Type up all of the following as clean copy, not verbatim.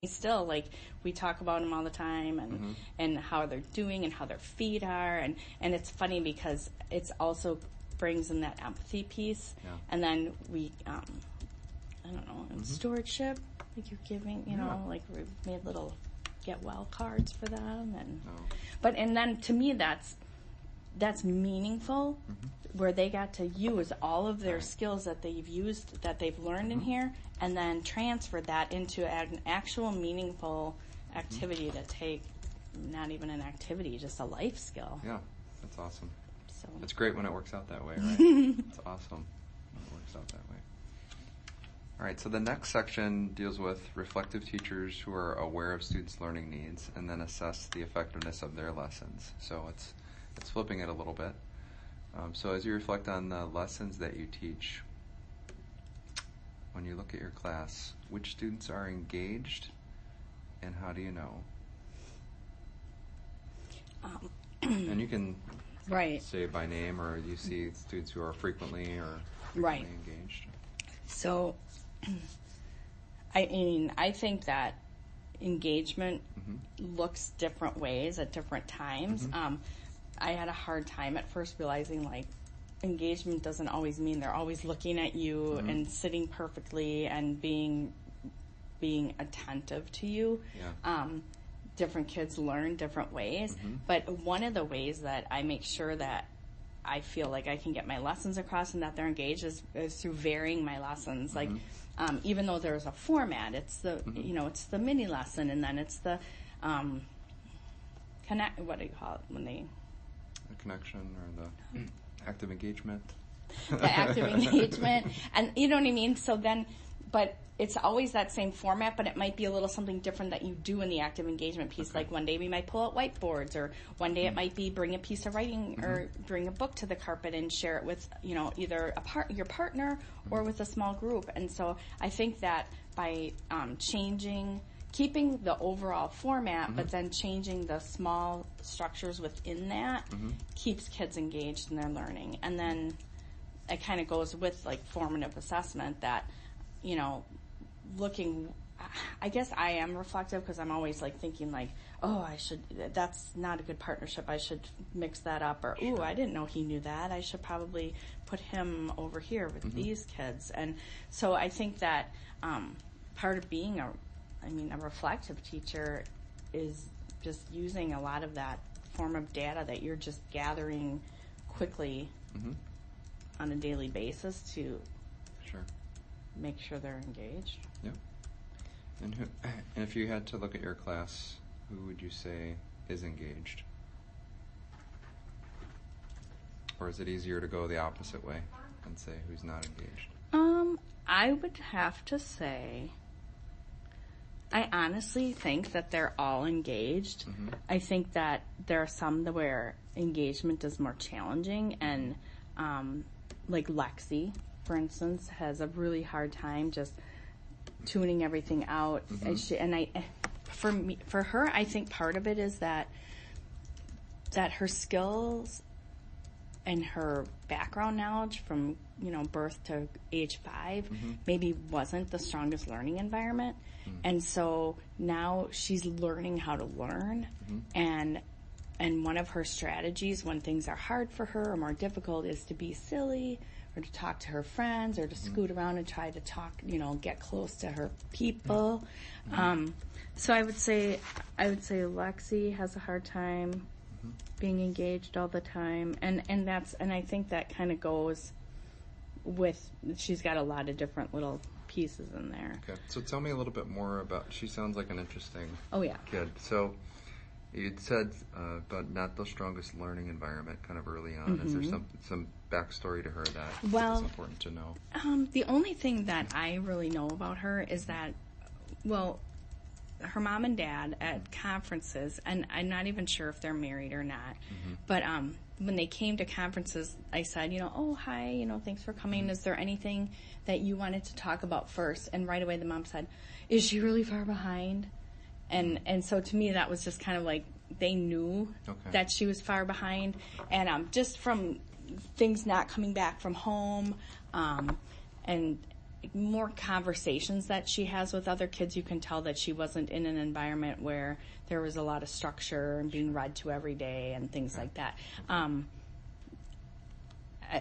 still, like, we talk about them all the time, and how they're doing and how their feet are, and it's funny because it's also brings in that empathy piece, and then we, I don't know, stewardship, like you're giving, you know, like we've made little get well cards for them, and then to me that's meaningful, where they got to use all of their skills that they've learned in here, and then transfer that into an actual meaningful activity to take, not even an activity, just a life skill. Yeah, that's awesome. So it's great when it works out that way, right? It's awesome when it works out that way. All right, so the next section deals with reflective teachers who are aware of students' learning needs and then assess the effectiveness of their lessons. So it's flipping it a little bit. So as you reflect on the lessons that you teach, when you look at your class, which students are engaged and how do you know? And you can say by name, or you see students who are frequently engaged. So, I think that engagement looks different ways at different times. I had a hard time at first realizing, like, engagement doesn't always mean they're always looking at you and sitting perfectly and being attentive to you. Different kids learn different ways, but one of the ways that I make sure that I feel like I can get my lessons across and that they're engaged is through varying my lessons. Like, even though there's a format, it's the it's the mini lesson, and then it's the connect. What do you call it when they? The connection or the active engagement. The active engagement, and you know what I mean. So then, but it's always that same format, but it might be a little something different that you do in the active engagement piece. Okay. Like one day we might pull out whiteboards, or one day it might be bring a piece of writing or bring a book to the carpet and share it with, either your partner or with a small group. And so I think that by keeping the overall format, but then changing the small structures within that keeps kids engaged in their learning. And then it kind of goes with, like, formative assessment that, I guess I am reflective because I'm always, like, thinking, like, that's not a good partnership. I should mix that up. Or, I didn't know he knew that. I should probably put him over here with these kids. And so I think that part of being a reflective teacher is just using a lot of that form of data that you're just gathering quickly on a daily basis to make sure they're engaged. Yeah. And if you had to look at your class, who would you say is engaged? Or is it easier to go the opposite way and say who's not engaged? I would have to say, I honestly think that they're all engaged. I think that there are some where engagement is more challenging, and like Lexi, for instance, has a really hard time just tuning everything out. For her, I think part of it is that her skills and her background knowledge from birth to age 5 maybe wasn't the strongest learning environment, and so now she's learning how to learn, and one of her strategies when things are hard for her or more difficult is to be silly, or to talk to her friends, or to scoot around and try to talk, get close to her people. So I would say Lexi has a hard time being engaged all the time, and I think that kind of goes with, she's got a lot of different little pieces in there. Okay, so tell me a little bit more about, she sounds like an interesting kid. So you'd said about not the strongest learning environment kind of early on. Is there some backstory to her that is important to know? The only thing that I really know about her is that, her mom and dad at conferences, and I'm not even sure if they're married or not, but when they came to conferences, I said, hi, thanks for coming. Is there anything that you wanted to talk about first? And right away the mom said, is she really far behind? And so to me that was just kind of like, they knew that she was far behind, and just from things not coming back from home, and more conversations that she has with other kids, you can tell that she wasn't in an environment where there was a lot of structure and being read to every day and things like that.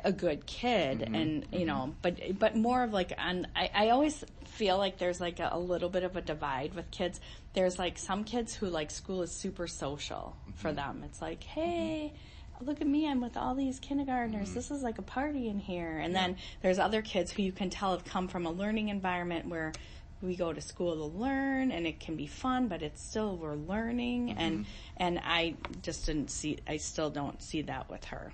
A good kid, and you know, but more of like I always feel like there's like a little bit of a divide with kids. There's like some kids who like school is super social for them. It's like, hey, look at me, I'm with all these kindergartners. This is like a party in here. And then there's other kids who you can tell have come from a learning environment where we go to school to learn, and it can be fun, but it's still, we're learning. And I just I still don't see that with her.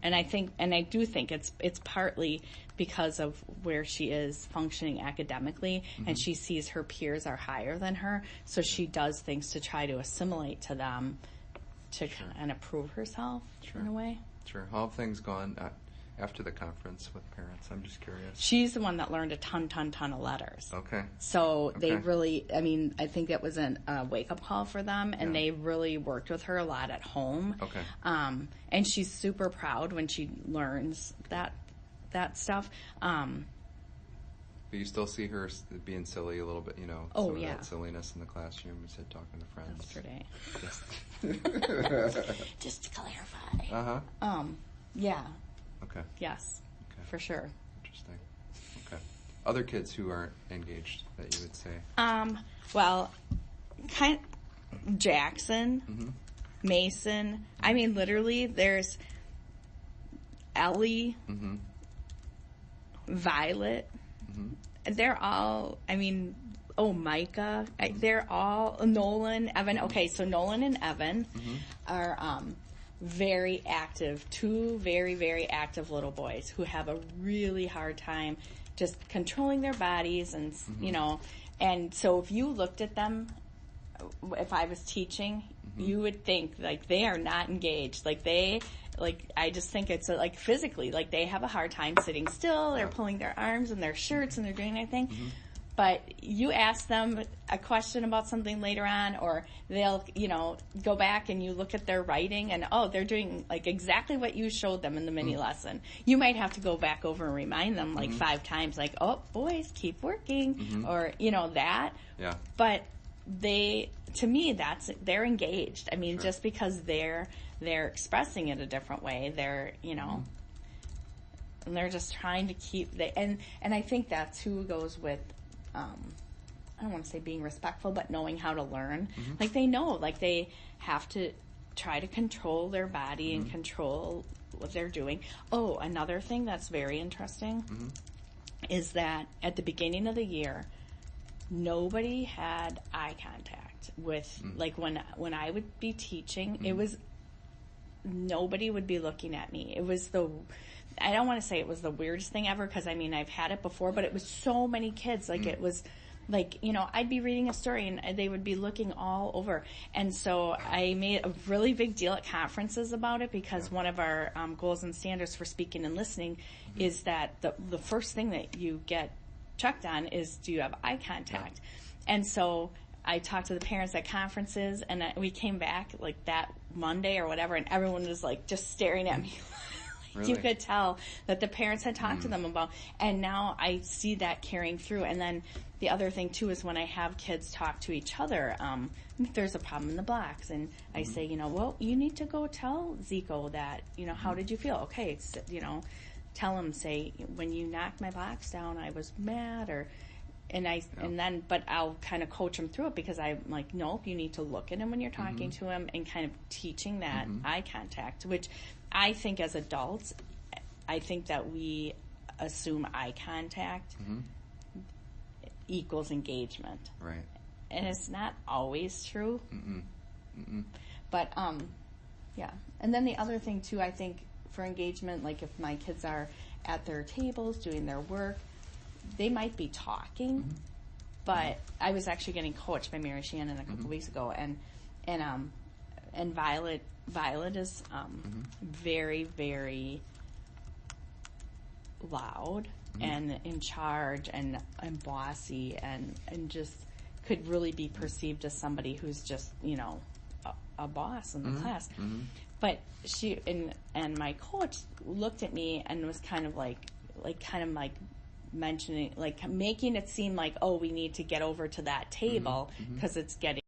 And I do think it's partly because of where she is functioning academically, and she sees her peers are higher than her, so she does things to try to assimilate to them to kind of prove herself in a way. Sure. How have things gone after the conference with parents? I'm just curious. She's the one that learned a ton of letters. Okay. So they really, I mean, I think that was a wake-up call for them, and they really worked with her a lot at home. Okay. And she's super proud when she learns that stuff. But you still see her being silly a little bit, you know, some of that silliness in the classroom. You said talking to friends. Yesterday. Just to clarify. Yeah. Okay. Yes. Okay. For sure. Interesting. Okay. Other kids who aren't engaged that you would say? Well, Jackson, Mason. I mean, literally, there's Ellie, Violet. They're all, I mean, Micah. They're all, Nolan, Evan. Okay, so Nolan and Evan are very active, two very, very active little boys who have a really hard time just controlling their bodies and, you know, and so if you looked at them, if I was teaching, you would think, like, they are not engaged. I just think it's like physically, like they have a hard time sitting still. They're pulling their arms in their shirts and they're doing anything. But you ask them a question about something later on, or they'll, you know, go back and you look at their writing and, they're doing like exactly what you showed them in the mini lesson. You might have to go back over and remind them like 5 times, like, boys, keep working, or, you know, that. Yeah. But to me, they're engaged. I mean, just because they're expressing it a different way, they're, you know, and they're just trying to keep, and I think that's who goes with, I don't want to say being respectful, but knowing how to learn. Like they know, like they have to try to control their body and control what they're doing. Oh, another thing that's very interesting is that at the beginning of the year, nobody had eye contact with, like when I would be teaching, it was, nobody would be looking at me. It was I don't want to say it was the weirdest thing ever, because I mean, I've had it before, but it was so many kids. Like it was like, you know, I'd be reading a story and they would be looking all over. And so I made a really big deal at conferences about it, because one of our goals and standards for speaking and listening is that the first thing that you get checked on is, do you have eye contact? And so I talked to the parents at conferences, and we came back like that Monday or whatever, and everyone was like just staring at me. Really? You could tell that the parents had talked to them about, and now I see that carrying through. And then the other thing too is when I have kids talk to each other, if there's a problem in the blocks, and I say, you know, well, you need to go tell Zico that, you know, how did you feel? Okay, you know, tell him, say, when you knocked my blocks down, I was mad, or, and then, but I'll kind of coach him through it, because I'm like, nope, you need to look at him when you're talking to him, and kind of teaching that eye contact, which I think as adults, I think that we assume eye contact equals engagement. Right. And it's not always true. But, yeah. And then the other thing too, I think for engagement, like if my kids are at their tables doing their work, they might be talking, but I was actually getting coached by Mary Shannon a couple weeks ago, and Violet is very, very loud and in charge and bossy, and just could really be perceived as somebody who's just, you know, a boss in the class. But she and my coach looked at me and was kind of like mentioning, like making it seem like, oh, we need to get over to that table because it's getting